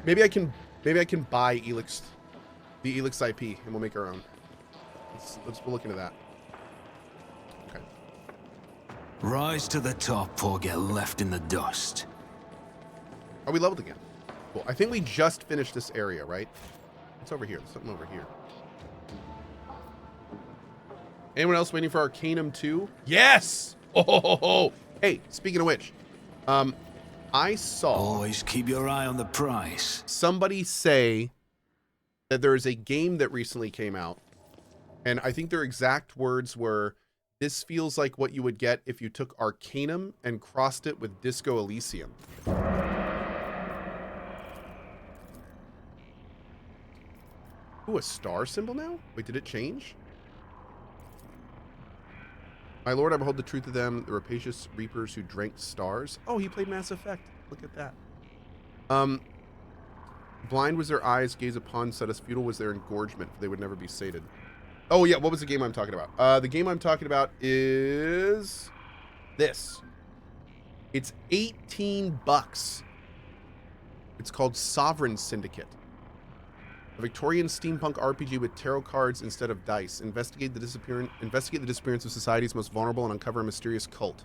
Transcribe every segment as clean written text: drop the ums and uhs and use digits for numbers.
Maybe I can buy Elix, the Elix IP, and we'll make our own. We'll look into that. Okay. Rise to the top or get left in the dust. Are we leveled again? Cool. I think we just finished this area, right? What's over here? There's something over here. Anyone else waiting for Arcanum 2? Yes! Oh! Hey, speaking of which, I saw... Always keep your eye on the prize. Somebody say that there is a game that recently came out, and I think their exact words were, "This feels like what you would get if you took Arcanum and crossed it with Disco Elysium." Ooh, a star symbol now? Wait, did it change? My lord, I behold the truth of them, the rapacious reapers who drank stars. Oh, he played Mass Effect. Look at that. Blind was their eyes, gaze upon, said as futile was their engorgement, for they would never be sated. Oh, yeah, what was the game I'm talking about? The game I'm talking about is this. It's $18. It's called Sovereign Syndicate. A Victorian steampunk RPG with tarot cards instead of dice. Investigate the disappearance of society's most vulnerable and uncover a mysterious cult.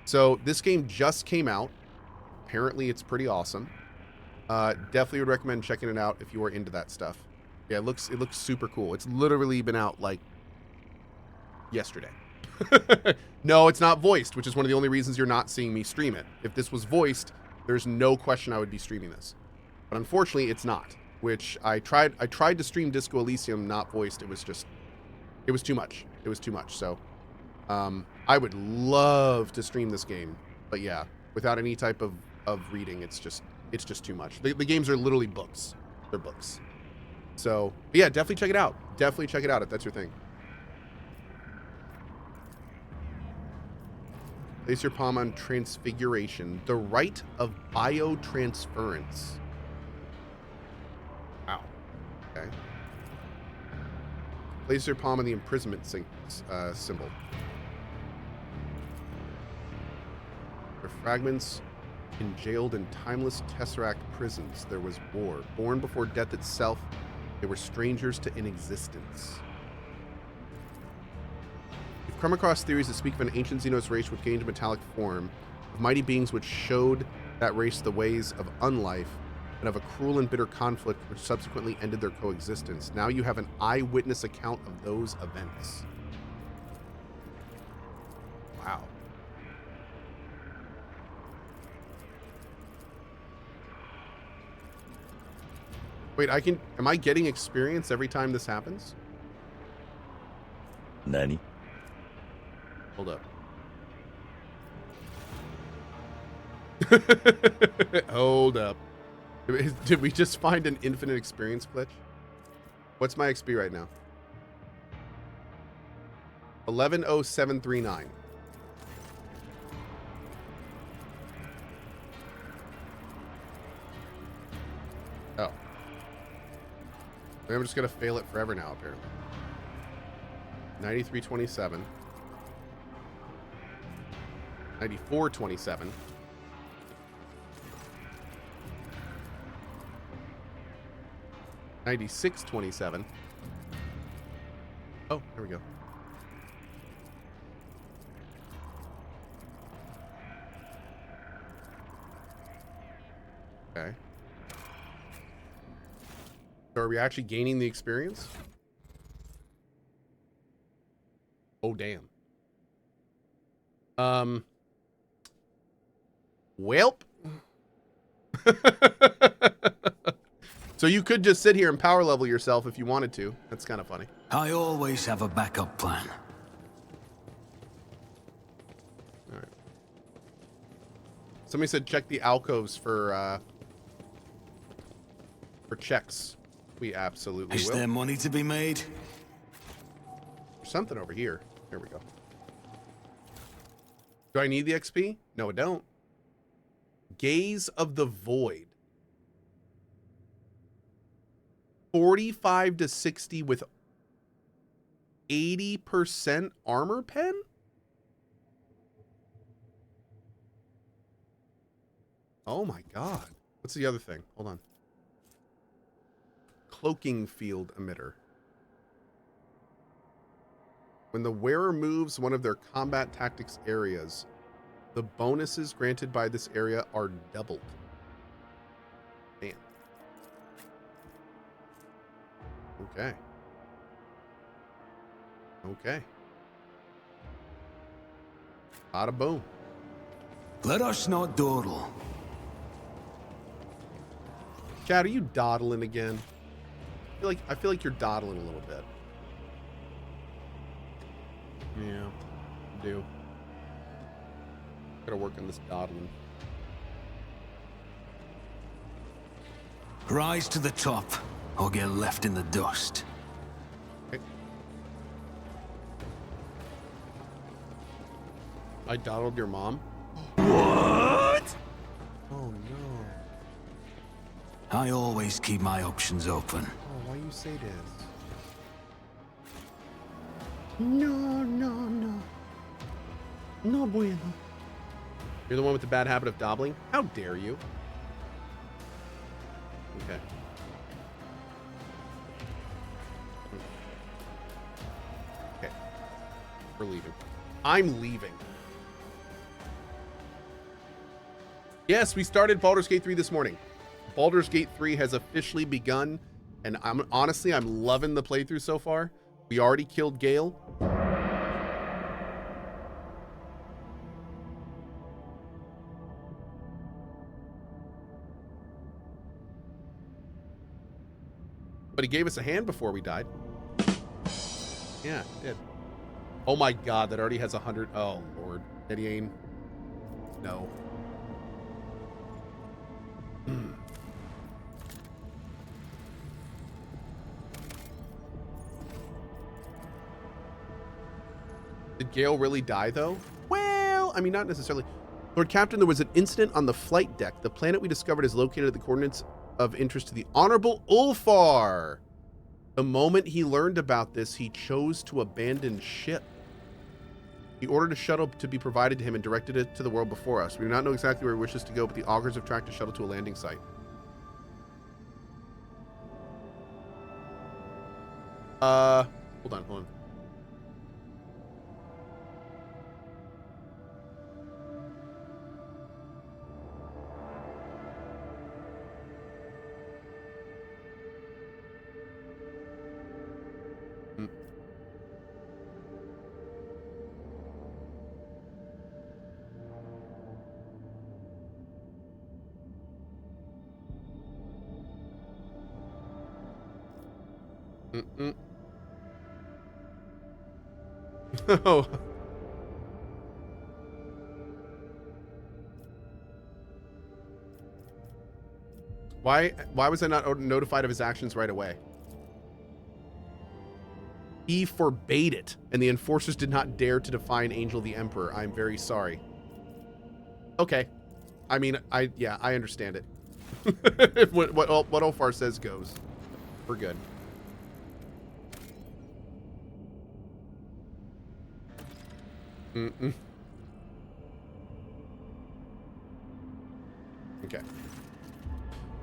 So this game just came out. Apparently it's pretty awesome. Definitely would recommend checking it out if you are into that stuff. Yeah, it looks super cool. It's literally been out like yesterday. No, it's not voiced, which is one of the only reasons you're not seeing me stream it. If this was voiced, there's no question I would be streaming this. But unfortunately, it's not. Which I tried to stream Disco Elysium not voiced. It was too much. It was too much. So I would love to stream this game, but yeah, without any type of reading, it's just too much. The games are literally books. They're books. So yeah, definitely check it out. Definitely check it out if that's your thing. Place your palm on transfiguration, the rite of biotransference. Wow. Okay. Place your palm on the imprisonment symbol. They're fragments congealed in timeless tesseract prisons. There was war. Born before death itself, they were strangers to inexistence. You've come across theories that speak of an ancient xenos race which gained a metallic form, of mighty beings which showed that race the ways of unlife, and of a cruel and bitter conflict which subsequently ended their coexistence. Now you have an eyewitness account of those events. Wow. Wait, am I getting experience every time this happens? Nani? Hold up. Hold up. Did we just find an infinite experience glitch? What's my XP right now? 110739. Oh. I'm just gonna fail it forever now, apparently. 9327. 9427. 9627. Oh, there we go. Okay. So are we actually gaining the experience? Oh, damn. Welp. So you could just sit here and power level yourself if you wanted to. That's kind of funny. I always have a backup plan. All right. Somebody said check the alcoves for checks. We absolutely will. Is there money to be made? There's something over here. Here we go. Do I need the XP? No, I don't. Gaze of the Void. 45 to 60 with 80% armor pen? Oh my god. What's the other thing? Hold on. Cloaking field emitter. When the wearer moves one of their combat tactics areas, the bonuses granted by this area are doubled. Man. Okay. Okay. Bada boom. Let us not dawdle. Chad, are you dawdling again? I feel like you're dawdling a little bit. Yeah, I do. Gotta work on this dawdling. Rise to the top, or get left in the dust. Okay. I dawdled your mom? What? Oh no. I always keep my options open. Oh, why you say this? No, no, no. No bueno. You're the one with the bad habit of dabbling? How dare you? Okay. Okay. We're leaving. I'm leaving. Yes, we started Baldur's Gate 3 this morning. Baldur's Gate 3 has officially begun, and I'm loving the playthrough so far. We already killed Gale. But he gave us a hand before we died. Yeah, he did. Oh my god, that already has 100. Oh, Lord. Eddie, no. Did Gale really die, though? Well, I mean, not necessarily. Lord Captain, there was an incident on the flight deck. The planet we discovered is located at the coordinates of interest to the Honorable Ulfar. The moment he learned about this, he chose to abandon ship. He ordered a shuttle to be provided to him and directed it to the world before us. We do not know exactly where he wishes to go, but the augurs have tracked a shuttle to a landing site. Hold on. Oh. Why was I not notified of his actions right away? He forbade it, and the enforcers did not dare to defy an angel of the Emperor. I'm very sorry. Okay. I mean, I understand it. what Ulfar says goes. We're good. Okay.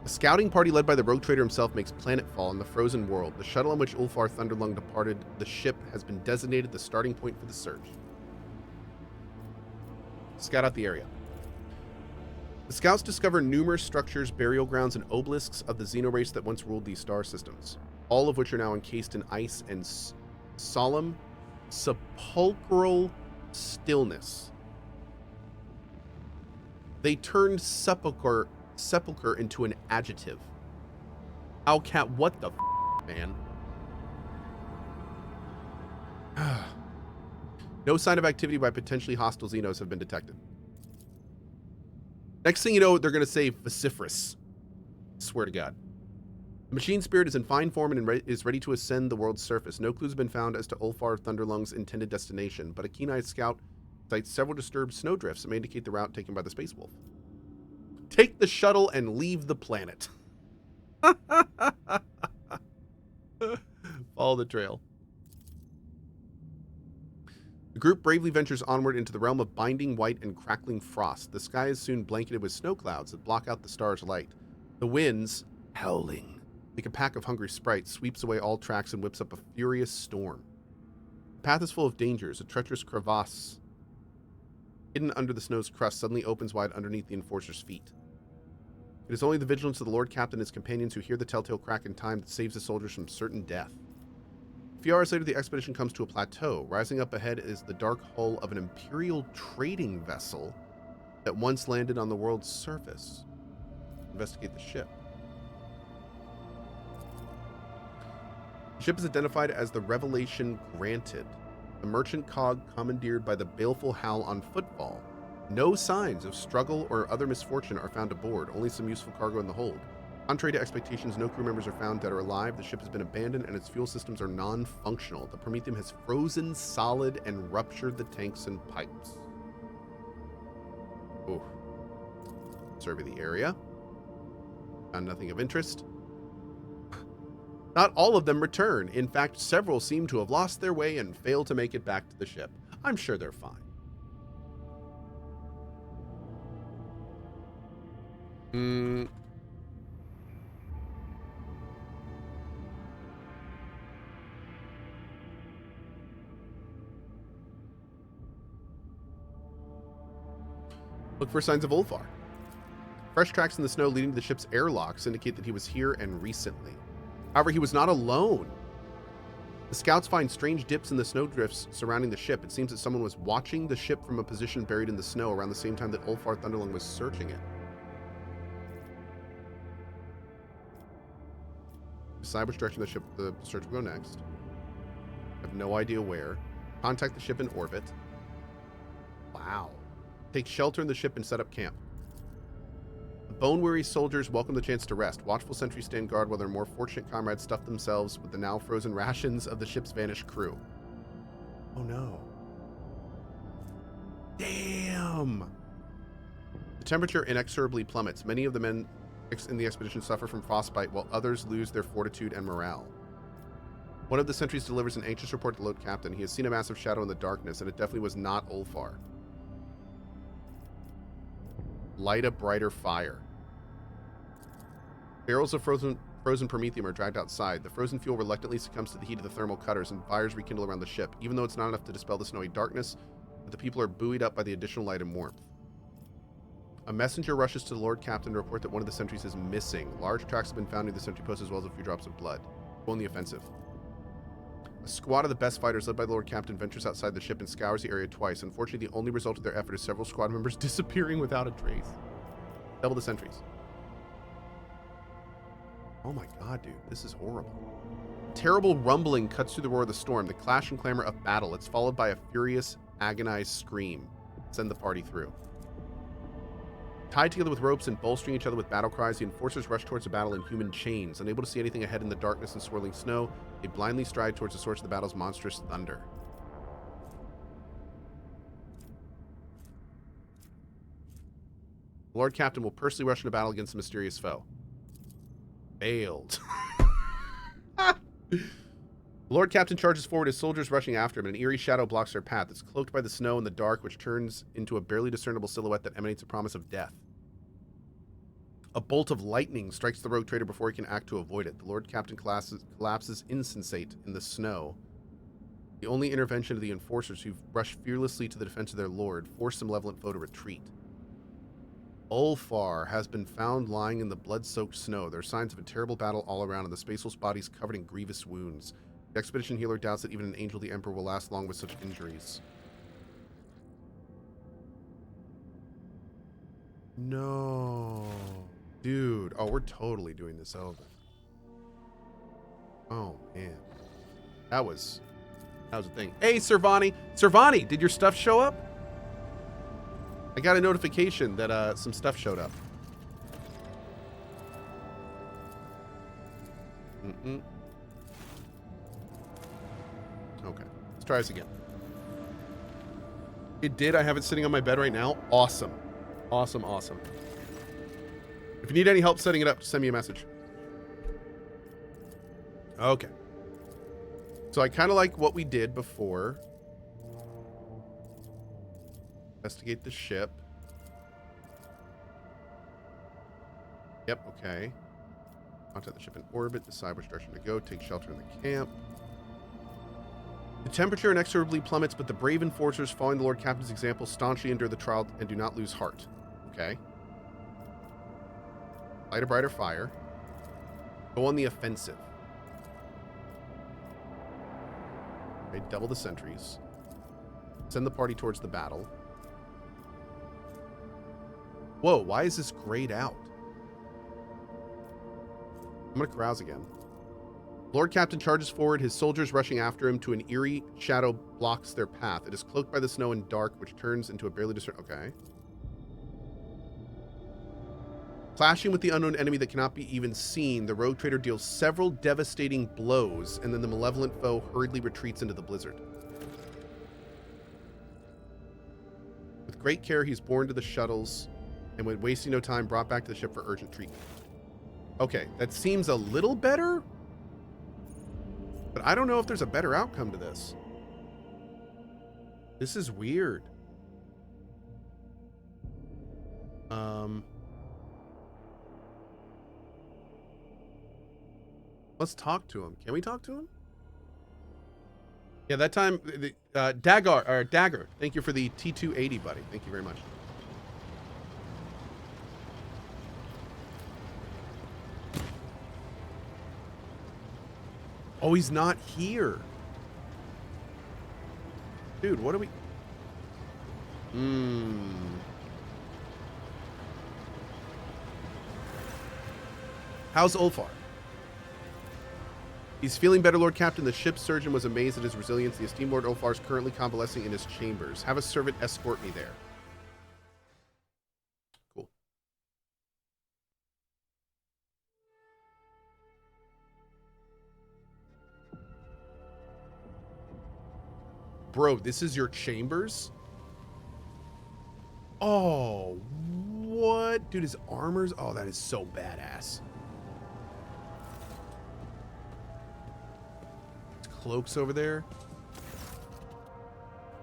A scouting party led by the rogue trader himself makes planetfall in the frozen world. The shuttle on which Ulfar Thunderlung departed the ship has been designated the starting point for the search. Scout out the area. The scouts discover numerous structures, burial grounds, and obelisks of the xenorace that once ruled these star systems, all of which are now encased in ice and solemn, sepulchral stillness. They turned sepulcher into an adjective. Owlcat, what the man? No sign of activity by potentially hostile xenos have been detected. Next thing you know, they're going to say vociferous. Swear to God. The machine spirit is in fine form and is ready to ascend the world's surface. No clues have been found as to Ulfar Thunderlung's intended destination, but a keen-eyed scout sights several disturbed snowdrifts that may indicate the route taken by the Space Wolf. Take the shuttle and leave the planet. Follow the trail. The group bravely ventures onward into the realm of binding white and crackling frost. The sky is soon blanketed with snow clouds that block out the star's light. The winds, howling like a pack of hungry sprites, sweeps away all tracks and whips up a furious storm. The path is full of dangers. A treacherous crevasse hidden under the snow's crust suddenly opens wide underneath the enforcer's feet. It is only the vigilance of the Lord Captain and his companions who hear the telltale crack in time that saves the soldiers from certain death. A few hours later, the expedition comes to a plateau. Rising up ahead is the dark hull of an Imperial trading vessel that once landed on the world's surface. Investigate the ship. The ship is identified as the Revelation Granted, the merchant cog commandeered by the baleful Hal on footfall. No signs of struggle or other misfortune are found aboard, only some useful cargo in the hold. Contrary to expectations, no crew members are found dead or alive. The ship has been abandoned and its fuel systems are non-functional. The Prometheum has frozen solid and ruptured the tanks and pipes. Ooh. Survey the area. Found nothing of interest. Not all of them return. In fact, several seem to have lost their way and failed to make it back to the ship. I'm sure they're fine. Look for signs of Ulfar. Fresh tracks in the snow leading to the ship's airlocks indicate that he was here and recently. However, he was not alone. The scouts find strange dips in the snowdrifts surrounding the ship. It seems that someone was watching the ship from a position buried in the snow around the same time that Ulfar Thunderlung was searching it. Decide which direction the search will go next. I have no idea where. Contact the ship in orbit. Wow. Take shelter in the ship and set up camp. The bone-weary soldiers welcome the chance to rest. Watchful sentries stand guard while their more fortunate comrades stuff themselves with the now frozen rations of the ship's vanished crew. Oh no. Damn! The temperature inexorably plummets. Many of the men in the expedition suffer from frostbite, while others lose their fortitude and morale. One of the sentries delivers an anxious report to the Lord Captain. He has seen a massive shadow in the darkness, and it definitely was not Ulfar. Light a brighter fire. Barrels of frozen Prometheum are dragged outside. The frozen fuel reluctantly succumbs to the heat of the thermal cutters, and fires rekindle around the ship, even though it's not enough to dispel the snowy darkness, but the people are buoyed up by the additional light and warmth. A messenger rushes to the Lord Captain to report that one of the sentries is missing. Large tracks have been found near the sentry post as well as a few drops of blood. Go on the offensive. A squad of the best fighters led by the Lord Captain ventures outside the ship and scours the area twice. Unfortunately, the only result of their effort is several squad members disappearing without a trace. Double the sentries. Oh my god, dude. This is horrible. Terrible rumbling cuts through the roar of the storm, the clash and clamor of battle. It's followed by a furious, agonized scream. Send the party through. Tied together with ropes and bolstering each other with battle cries, the enforcers rush towards the battle in human chains. Unable to see anything ahead in the darkness and swirling snow, they blindly stride towards the source of the battle's monstrous thunder. The Lord Captain will personally rush into battle against the mysterious foe. Failed. The Lord Captain charges forward, his soldiers rushing after him, and an eerie shadow blocks their path. It's cloaked by the snow and the dark, which turns into a barely discernible silhouette that emanates a promise of death. A bolt of lightning strikes the rogue trader before he can act to avoid it. The Lord Captain collapses insensate in the snow. The only intervention of the enforcers, who rush fearlessly to the defense of their lord, force the malevolent foe to retreat. Ulfar has been found lying in the blood-soaked snow. There are signs of a terrible battle all around, and the spaceless body's covered in grievous wounds. The expedition healer doubts that even an angel of the Emperor will last long with such injuries. No. Dude. Oh, we're totally doing this over. Oh, man. That was a thing. Hey, Servani. Servani, did your stuff show up? I got a notification that some stuff showed up. Okay. Let's try this again. It did. I have it sitting on my bed right now. Awesome. Awesome, awesome. If you need any help setting it up, just send me a message. Okay. So I kind of like what we did before. Investigate the ship. Yep, okay. Contact the ship in orbit, decide which direction to go, take shelter in the camp. The temperature inexorably plummets, but the brave enforcers, following the Lord Captain's example, staunchly endure the trial and do not lose heart. Okay. Light a brighter fire. Go on the offensive. Okay, double the sentries. Send the party towards the battle. Whoa, why is this grayed out? I'm going to carouse again. Lord Captain charges forward, his soldiers rushing after him to an eerie shadow blocks their path. It is cloaked by the snow and dark, which turns into a barely discernible... Okay. Clashing with the unknown enemy that cannot be even seen, the rogue trader deals several devastating blows, and then the malevolent foe hurriedly retreats into the blizzard. With great care, he's borne to the shuttles, and when wasting no time, brought back to the ship for urgent treatment. Okay, that seems a little better, but I don't know if there's a better outcome to this. This is weird. Let's talk to him. Can we talk to him? Yeah, that time, Dagger, thank you for the T280, buddy. Thank you very much. Oh, he's not here. Dude, what are we... How's Ulfar? He's feeling better, Lord Captain. The ship's surgeon was amazed at his resilience. The esteemed Lord Ulfar is currently convalescing in his chambers. Have a servant escort me there. Cool. Bro, this is your chambers? Oh, what? Dude, his armor's... Oh, that is so badass. Cloaks over there.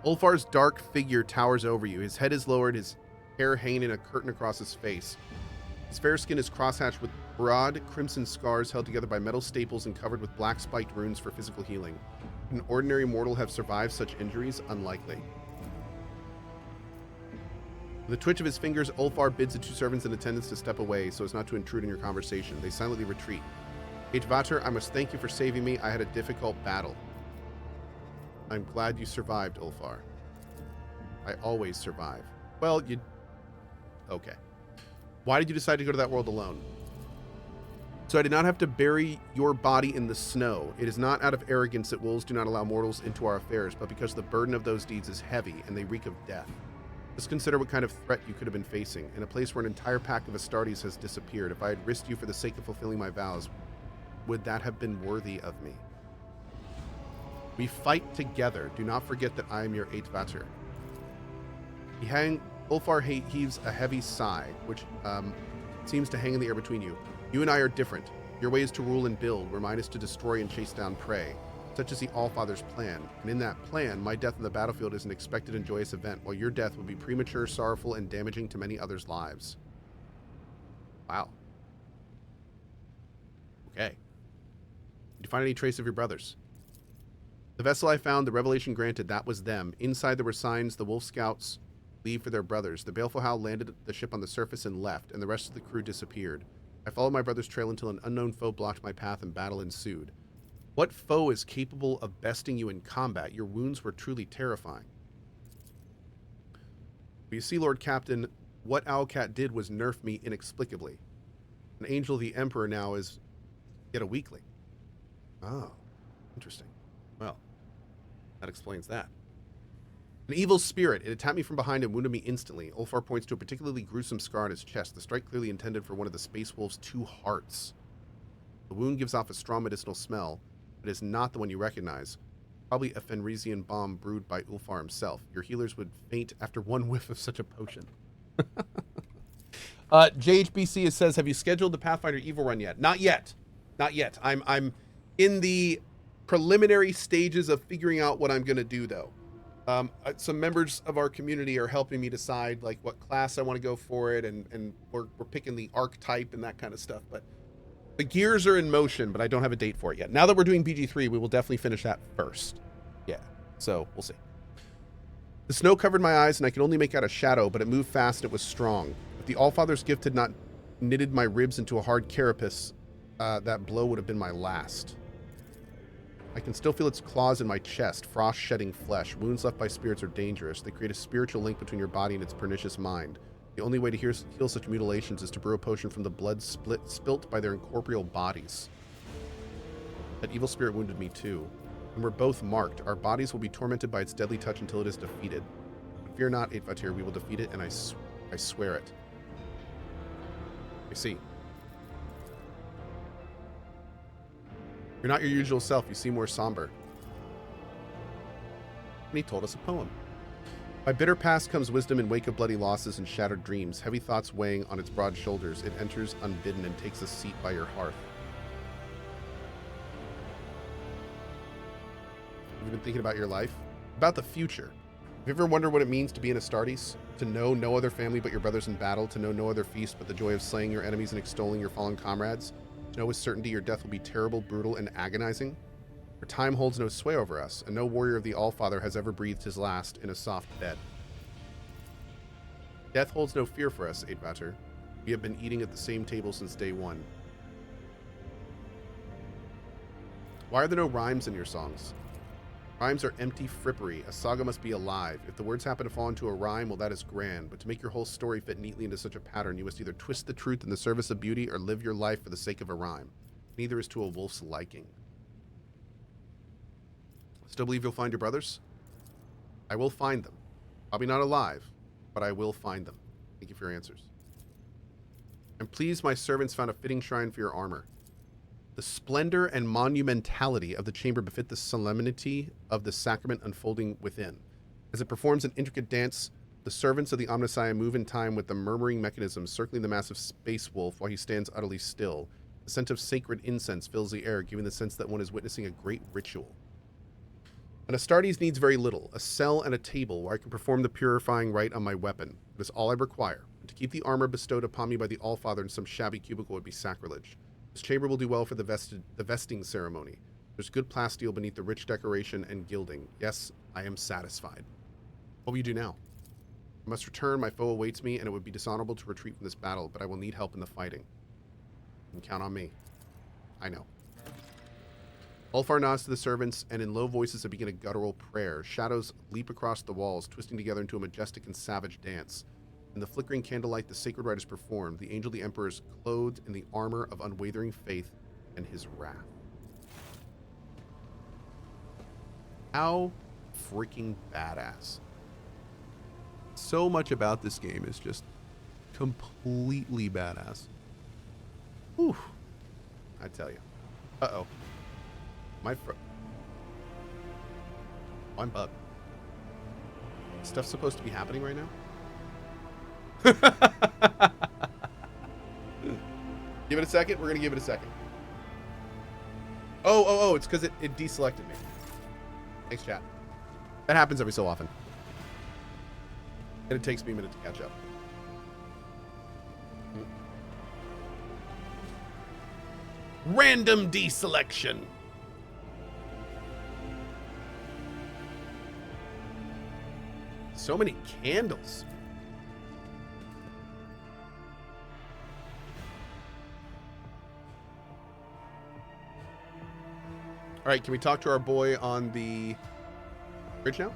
Ulfar's dark figure towers over you. His head is lowered, his hair hanging in a curtain across his face. His fair skin is crosshatched with broad crimson scars held together by metal staples and covered with black spiked runes for physical healing. Would an ordinary mortal have survived such injuries? Unlikely. With a twitch of his fingers, Ulfar bids the two servants in attendance to step away so as not to intrude in your conversation. They silently retreat. Vater, I must thank you for saving me. I had a difficult battle. I'm glad you survived, Ulfar. I always survive. Well, you... Okay. Why did you decide to go to that world alone? So I did not have to bury your body in the snow. It is not out of arrogance that wolves do not allow mortals into our affairs, but because the burden of those deeds is heavy and they reek of death. Just consider what kind of threat you could have been facing. In a place where an entire pack of Astartes has disappeared, if I had risked you for the sake of fulfilling my vows, would that have been worthy of me? We fight together. Do not forget that I am your Vater. Ulfar heaves a heavy sigh, which seems to hang in the air between you. You and I are different. Your way is to rule and build, where mine is to destroy and chase down prey. Such is the Allfather's plan. And in that plan, my death on the battlefield is an expected and joyous event, while your death would be premature, sorrowful, and damaging to many others' lives. Wow. Okay. Did you find any trace of your brothers? The vessel I found, the revelation granted, that was them. Inside there were signs the wolf scouts leave for their brothers. The baleful howl landed the ship on the surface and left, and the rest of the crew disappeared. I followed my brother's trail until an unknown foe blocked my path and battle ensued. What foe is capable of besting you in combat? Your wounds were truly terrifying. But you see, Lord Captain, what Owlcat did was nerf me inexplicably. An angel of the Emperor now is yet a weakling. Oh, interesting. Well, that explains that. An evil spirit. It attacked me from behind and wounded me instantly. Ulfar points to a particularly gruesome scar on his chest, the strike clearly intended for one of the Space Wolf's 2 hearts. The wound gives off a strong medicinal smell, but is not the one you recognize. Probably a Fenrisian bomb brewed by Ulfar himself. Your healers would faint after one whiff of such a potion. JHBC says, have you scheduled the Pathfinder Evil run yet? Not yet. Not yet. I'm in the preliminary stages of figuring out what I'm going to do, though. Some members of our community are helping me decide like what class I want to go for it, and we're picking the archetype and that kind of stuff. But the gears are in motion, but I don't have a date for it yet. Now that we're doing BG3, we will definitely finish that first. Yeah, so we'll see. The snow covered my eyes, and I could only make out a shadow, but it moved fast and it was strong. If the Allfather's gift had not knitted my ribs into a hard carapace, that blow would have been my last. I can still feel its claws in my chest, frost-shedding flesh. Wounds left by spirits are dangerous. They create a spiritual link between your body and its pernicious mind. The only way to heal such mutilations is to brew a potion from the blood spilt by their incorporeal bodies. That evil spirit wounded me too. And we're both marked. Our bodies will be tormented by its deadly touch until it is defeated. But fear not, Aidvatir, we will defeat it, and I swear it. I see. You're not your usual self. You seem more somber. And he told us a poem. By bitter past comes wisdom in wake of bloody losses and shattered dreams. Heavy thoughts weighing on its broad shoulders, it enters unbidden and takes a seat by your hearth. Have you been thinking about your life? About the future. Have you ever wondered what it means to be an Astartes? To know no other family but your brothers in battle, to know no other feast but the joy of slaying your enemies and extolling your fallen comrades? To know with certainty your death will be terrible, brutal, and agonizing? For time holds no sway over us, and no warrior of the Allfather has ever breathed his last in a soft bed. Death holds no fear for us, Aidvatir. We have been eating at the same table since day one. Why are there no rhymes in your songs? Rhymes are empty frippery. A saga must be alive. If the words happen to fall into a rhyme, well, that is grand. But to make your whole story fit neatly into such a pattern, you must either twist the truth in the service of beauty or live your life for the sake of a rhyme. Neither is to a wolf's liking. Still believe you'll find your brothers? I will find them. Probably not alive, but I will find them. Thank you for your answers. I'm pleased my servants found a fitting shrine for your armor. The splendor and monumentality of the chamber befit the solemnity of the sacrament unfolding within. As it performs an intricate dance, the servants of the Omnissiah move in time with the murmuring mechanism circling the massive space wolf while he stands utterly still. The scent of sacred incense fills the air, giving the sense that one is witnessing a great ritual. An Astartes needs very little, a cell and a table where I can perform the purifying rite on my weapon. It is all I require. And to keep the armor bestowed upon me by the Allfather in some shabby cubicle would be sacrilege. This chamber will do well for the vesting ceremony. There's good plasteel beneath the rich decoration and gilding. Yes, I am satisfied. What will you do now? I must return. My foe awaits me, and it would be dishonorable to retreat from this battle, but I will need help in the fighting. You can count on me. I know. Ulfar nods to the servants, and in low voices they begin a guttural prayer. Shadows leap across the walls, twisting together into a majestic and savage dance. In the flickering candlelight, the sacred rite is performed. The angel, the emperor, is clothed in the armor of unwavering faith and his wrath. How freaking badass. So much about this game is just completely badass. Whew. I tell you. Uh-oh. I'm bugged. Stuff's supposed to be happening right now? Give it a second. We're going to give it a second. Oh, it's because it deselected me. Thanks, chat. That happens every so often. And it takes me a minute to catch up. Random deselection. So many candles. All right, can we talk to our boy on the bridge now?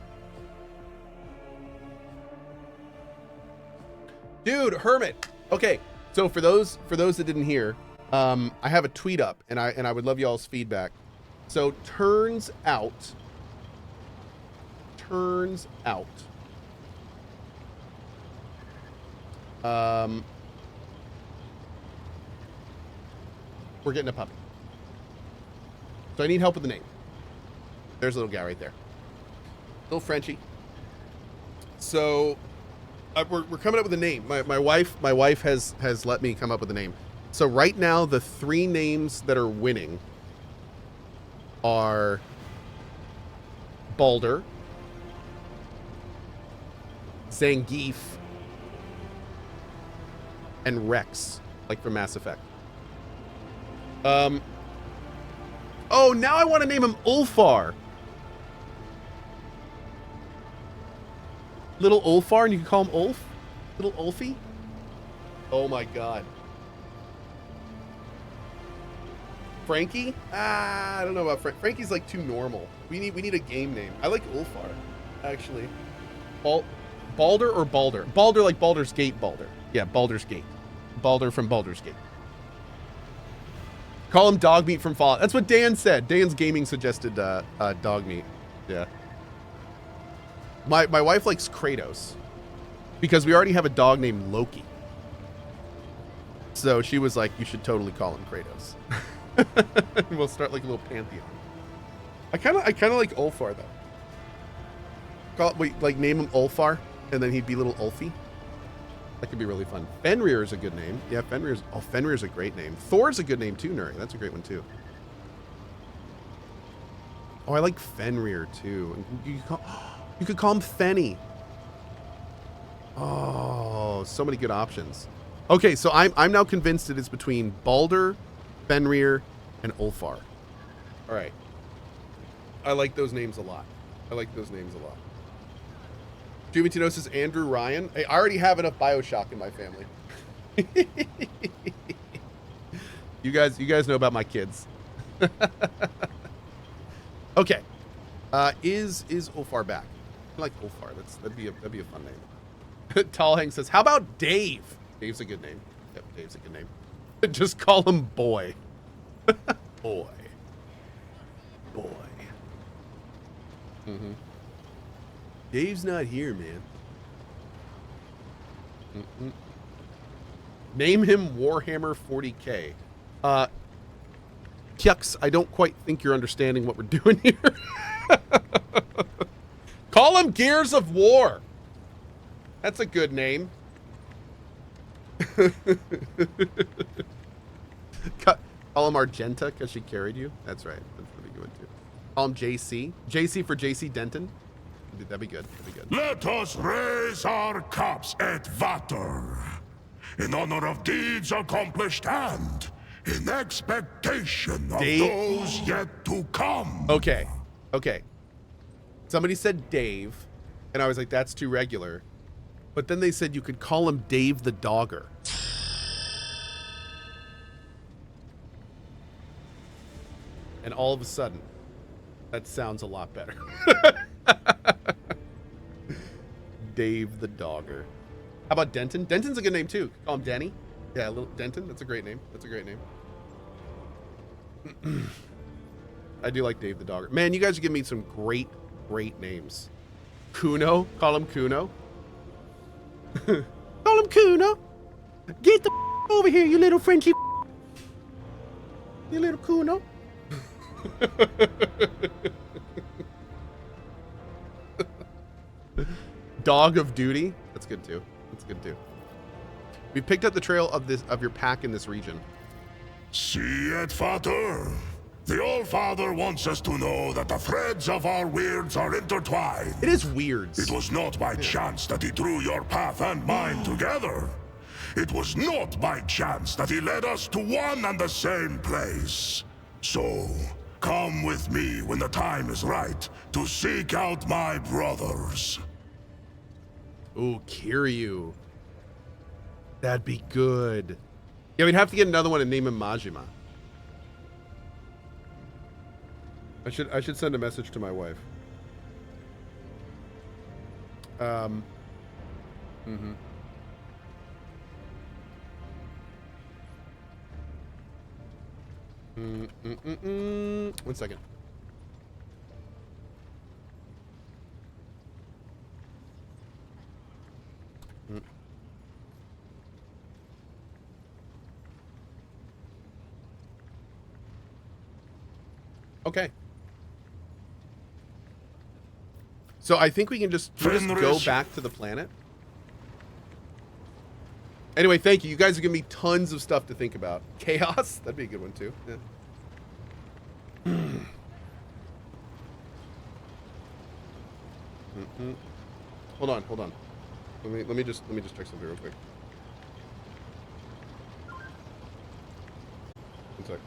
Dude, Hermit. Okay, so for those that didn't hear, I have a tweet up, and I would love y'all's feedback. So turns out, we're getting a puppy. So I need help with the name. There's a little guy right there. Little Frenchie. So we're coming up with a name. My wife has let me come up with a name. So right now the three names that are winning are Balder, Zangief. And Rex, like from Mass Effect. Oh, now I want to name him Ulfar. Little Ulfar, and you can call him Ulf? Little Ulfie? Oh my god. Frankie? I don't know about Frankie's like too normal. We need a game name. I like Ulfar, actually. Balder or Balder? Balder like Baldur's Gate Balder. Yeah, Baldur's Gate. Balder from Baldur's Gate. Call him Dog Meat from Fallout. That's what Dan said. Dan's Gaming suggested Dog Meat. Yeah. My wife likes Kratos because we already have a dog named Loki. So she was like, you should totally call him Kratos. We'll start like a little pantheon. I kind of like Ulfar though. Name him Ulfar, and then he'd be little Ulfie. That could be really fun. Fenrir is a good name. Yeah, Fenrir's a great name. Thor's a good name too, Nuri. That's a great one too. Oh, I like Fenrir too. You could call him Fenny. Oh, so many good options. Okay, so I'm now convinced it is between Balder, Fenrir, and Ulfar. All right. I like those names a lot. Jimmy Tino says Andrew Ryan. Hey, I already have enough BioShock in my family. You guys know about my kids. Okay. Is Ulfar back? I like Ulfar. That'd be a fun name. Tall Hang says, how about Dave? Dave's a good name. Yep, Dave's a good name. Just call him Boy. Boy. Mm-hmm. Dave's not here, man. Mm-mm. Name him Warhammer 40K. Kyux, I don't quite think you're understanding what we're doing here. Call him Gears of War. That's a good name. Call him Argenta because she carried you. That's right. That's a good one too. Call him JC. JC for JC Denton. That'd be good. Let us raise our cups at Vater, in honor of deeds accomplished and in expectation of those yet to come. Okay. Somebody said Dave, and I was like, that's too regular. But then they said you could call him Dave the Dogger. And all of a sudden, that sounds a lot better. Dave the Dogger. How about Denton? Denton's a good name too. Call him Denny. Yeah, little Denton. That's a great name. I do like Dave the Dogger. Man, you guys are giving me some great names. Kuno. Call him Kuno. Call him Kuno. Get the over here, you little Frenchy. You little Kuno. Dog of Duty. That's good too. We picked up the trail of your pack in this region. See it, Vater? The All-Father wants us to know that the threads of our weirds are intertwined. It is weirds. It was not by chance that he drew your path and mine together. It was not by chance that he led us to one and the same place. So, come with me when the time is right to seek out my brothers. Ooh, Kiryu. That'd be good. Yeah, we'd have to get another one and name him Majima. I should send a message to my wife. One second. Okay. So I think we can just go back to the planet. Anyway, thank you. You guys are giving me tons of stuff to think about. Chaos? That'd be a good one too. Yeah. Hold on. Let me just check something real quick. One sec.